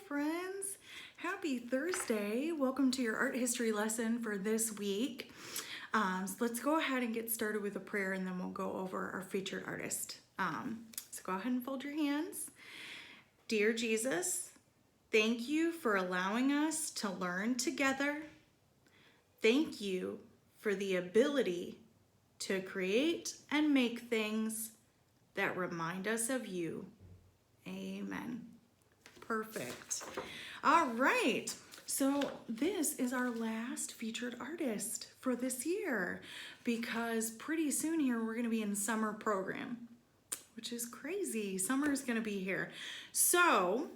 friends. Happy Thursday. Welcome to your art history lesson for this week. So let's go ahead and get started with a prayer, and then we'll go over our featured artist. So go ahead and fold your hands. Dear Jesus, thank you for allowing us to learn together. Thank you for the ability to create and make things that remind us of you. Amen. Perfect. All right. So this is our last featured artist for this year, because pretty soon here we're going to be in summer program, which is crazy. Summer is going to be here. So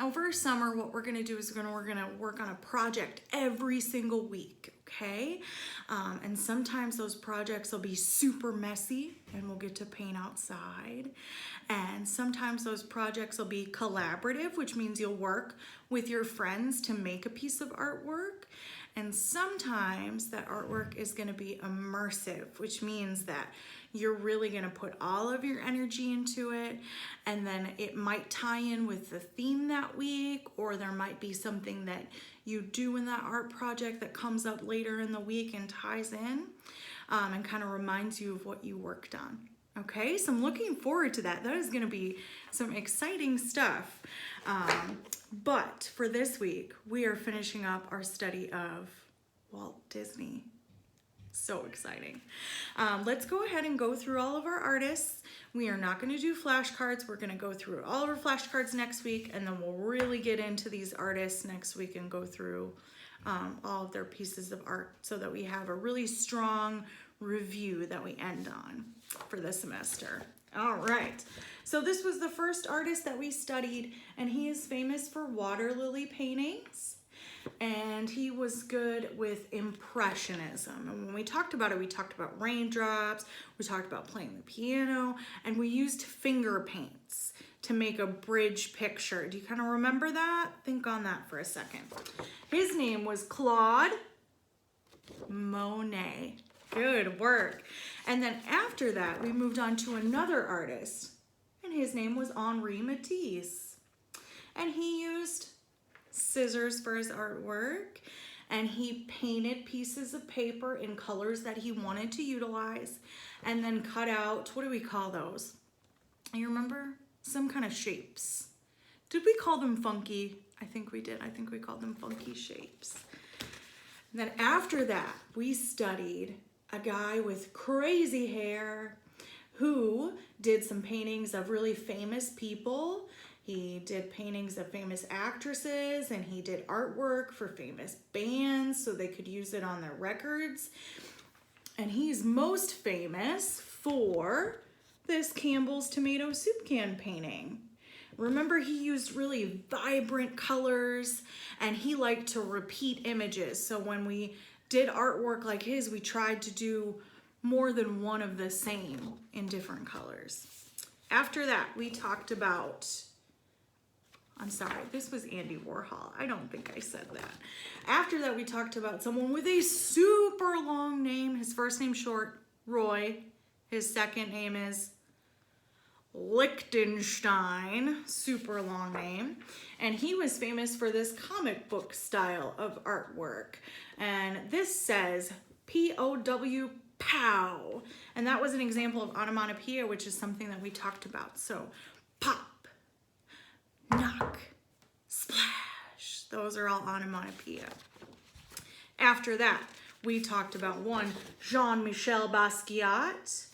over summer, what we're going to do is we're going to work on a project every single week. Okay. And sometimes those projects will be super messy and we'll get to paint outside. And sometimes those projects will be collaborative, which means you'll work with your friends to make a piece of artwork. And sometimes that artwork is going to be immersive, which means that you're really going to put all of your energy into it, and then it might tie in with the theme that week, or there might be something that you do in that art project that comes up later in the week and ties in and kind of reminds you of what you worked on. Okay, so I'm looking forward to that. That is going to be some exciting stuff. But for this week, we are finishing up our study of Walt Disney. So exciting. Let's go ahead and go through all of our artists. We are not going to do flashcards. We're going to go through all of our flashcards next week, and then we'll really get into these artists next week and go through all of their pieces of art so that we have a really strong review that we end on for the semester. All right, so this was the first artist that we studied, and he is famous for water lily paintings, and he was good with Impressionism. And when we talked about it, we talked about raindrops, we talked about playing the piano, and we used finger paints to make a bridge picture. Do you kind of remember that? Think on that for a second. His name was Claude Monet. Good work. And then after that, we moved on to another artist, and his name was Henri Matisse. And he used scissors for his artwork, and he painted pieces of paper in colors that he wanted to utilize, and then cut out, what do we call those? You remember? Some kind of shapes. Did we call them funky? I think we did. I think we called them funky shapes. And then after that, we studied a guy with crazy hair who did some paintings of really famous people. He did paintings of famous actresses, and he did artwork for famous bands so they could use it on their records. And he's most famous for this Campbell's tomato soup can painting. Remember, he used really vibrant colors, and he liked to repeat images. So when we did artwork like his, we tried to do more than one of the same in different colors. After that, we talked about, I'm sorry, this was Andy Warhol. I don't think I said that. After that, we talked about someone with a super long name. His first name short, Roy. His second name is Lichtenstein, super long name, and he was famous for this comic book style of artwork. And this says P-O-W, pow, and that was an example of onomatopoeia, which is something that we talked about. So pop, knock, splash, those are all onomatopoeia. After that, we talked about one, Jean-Michel Basquiat,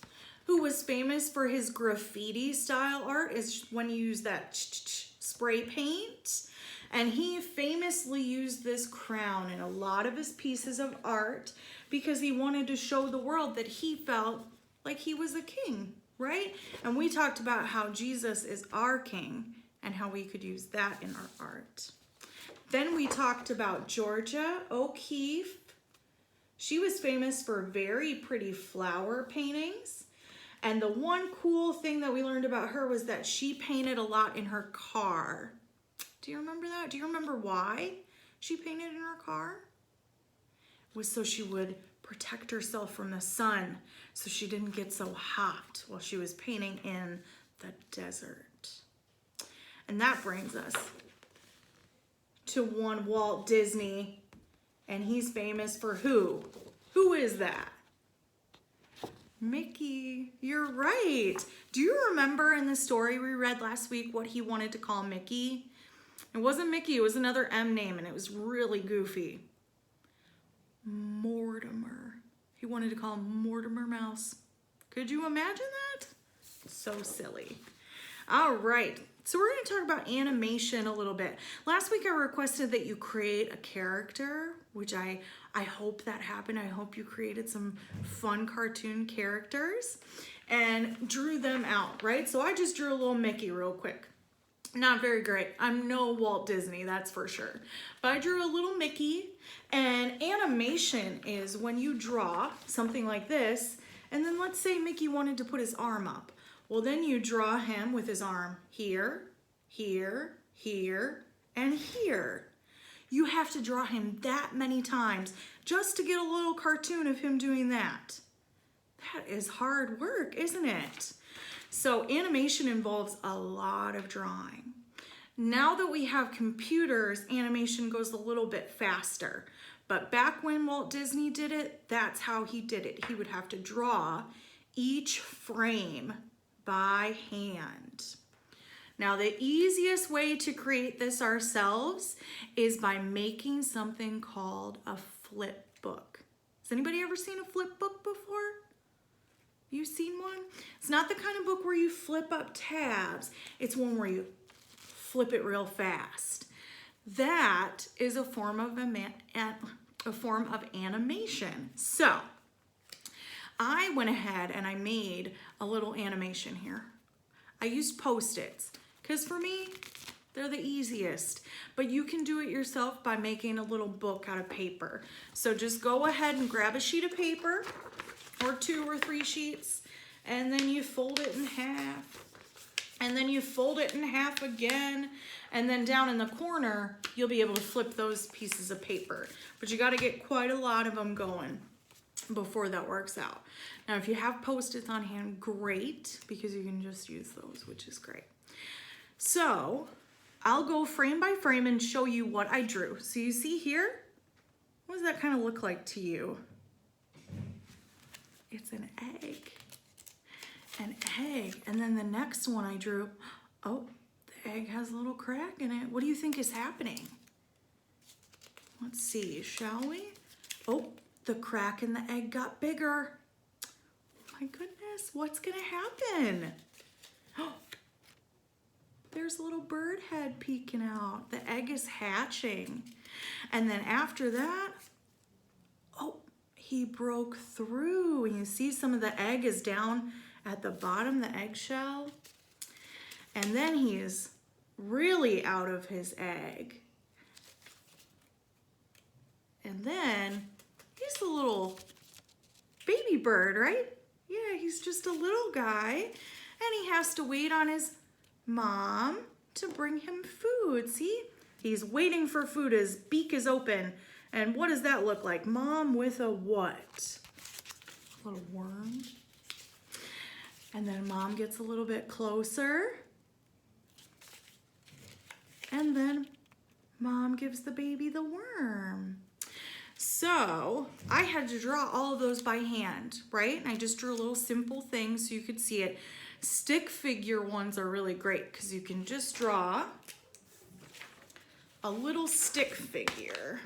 who was famous for his graffiti style art, is when you use that spray paint. And he famously used this crown in a lot of his pieces of art because he wanted to show the world that he felt like he was a king, right? And we talked about how Jesus is our king and how we could use that in our art. Then we talked about Georgia O'Keeffe. She was famous for very pretty flower paintings. And the one cool thing that we learned about her was that she painted a lot in her car. Do you remember that? Do you remember why she painted in her car? It was so she would protect herself from the sun, so she didn't get so hot while she was painting in the desert. And that brings us to one Walt Disney, and he's famous for who? Who is that? Mickey. You're right. Do you remember in the story we read last week what he wanted to call Mickey? It wasn't Mickey, it was another M name, and it was really goofy. Mortimer. He wanted to call him Mortimer Mouse. Could you imagine that? So silly. All right, so we're going to talk about animation a little bit. Last week I requested that you create a character, which I hope that happened. I hope you created some fun cartoon characters and drew them out, right? So I just drew a little Mickey real quick. Not very great. I'm no Walt Disney, that's for sure. But I drew a little Mickey, and animation is when you draw something like this, and then let's say Mickey wanted to put his arm up. Well, then you draw him with his arm here, here, here, and here. You have to draw him that many times just to get a little cartoon of him doing that. That is hard work, isn't it? So animation involves a lot of drawing. Now that we have computers, animation goes a little bit faster. But back when Walt Disney did it, that's how he did it. He would have to draw each frame by hand. Now, the easiest way to create this ourselves is by making something called a flip book. Has anybody ever seen a flip book before? You seen one? It's not the kind of book where you flip up tabs. It's one where you flip it real fast. That is a form of animation. So I went ahead and I made a little animation here. I used Post-its because for me, they're the easiest. But you can do it yourself by making a little book out of paper. So just go ahead and grab a sheet of paper, or 2 or 3 sheets, and then you fold it in half, and then you fold it in half again, and then down in the corner you'll be able to flip those pieces of paper. But you got to get quite a lot of them going before that works out. Now if you have Post-its on hand, great, because you can just use those, which is great. So I'll go frame by frame and show you what I drew. So you see here, what does that kind of look like to you? It's an egg. An egg. And then the next one I drew, oh, the egg has a little crack in it. What do you think is happening? Let's see, shall we? Oh, the crack in the egg got bigger. Oh my goodness, what's gonna happen? Oh, there's a little bird head peeking out. The egg is hatching. And then after that, oh, he broke through. You see some of the egg is down at the bottom, the eggshell. And then he is really out of his egg. And then he's a little baby bird, right? Yeah, he's just a little guy. And he has to wait on his mom to bring him food. See? He's waiting for food. His beak is open. And what does that look like? Mom with a what? A little worm. And then mom gets a little bit closer. And then mom gives the baby the worm. So I had to draw all of those by hand, right? And I just drew a little simple thing so you could see it. Stick figure ones are really great because you can just draw a little stick figure.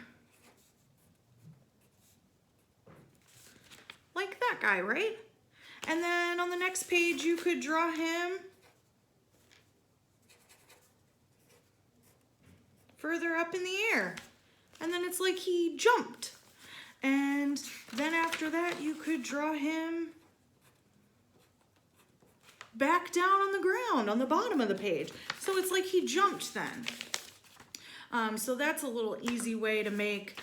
Like that guy, right? And then on the next page, you could draw him further up in the air. And then it's like he jumped. And then after that, you could draw him back down on the ground on the bottom of the page. So it's like he jumped then. So that's a little easy way to make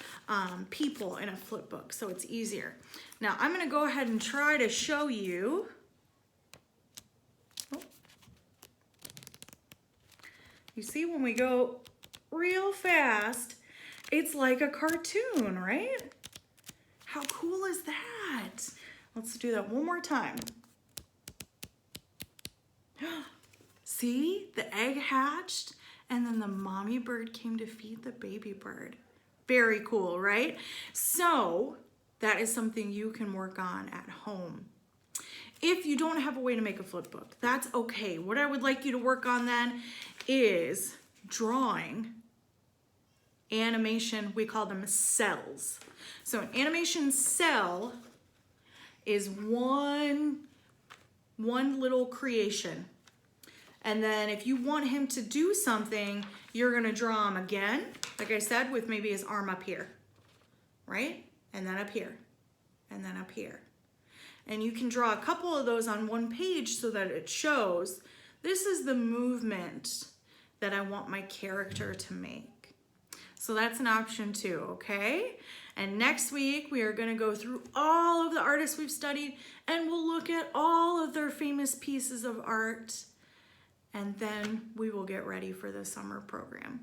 people in a flip book, so it's easier. Now I'm going to go ahead and try to show you. Oh. You see, when we go real fast, it's like a cartoon, right? How cool is that? Let's do that one more time. See, the egg hatched, And then the mommy bird came to feed the baby bird. Very cool, right? So that is something you can work on at home. If you don't have a way to make a flip book, that's okay. What I would like you to work on then is drawing animation. We call them cells. So an animation cell is one little creation. And then if you want him to do something, you're gonna draw him again, like I said, with maybe his arm up here, right? And then up here, and then up here. And you can draw a couple of those on one page so that it shows this is the movement that I want my character to make. So that's an option too, okay? And next week we are gonna go through all of the artists we've studied and we'll look at all of their famous pieces of art, and then we will get ready for the summer program.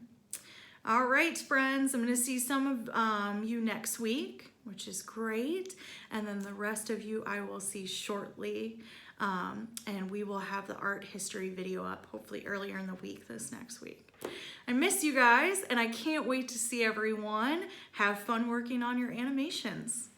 All right, friends, I'm gonna see some of you next week, which is great. And then the rest of you I will see shortly. And we will have the art history video up hopefully earlier in the week this next week. I miss you guys and I can't wait to see everyone. Have fun working on your animations.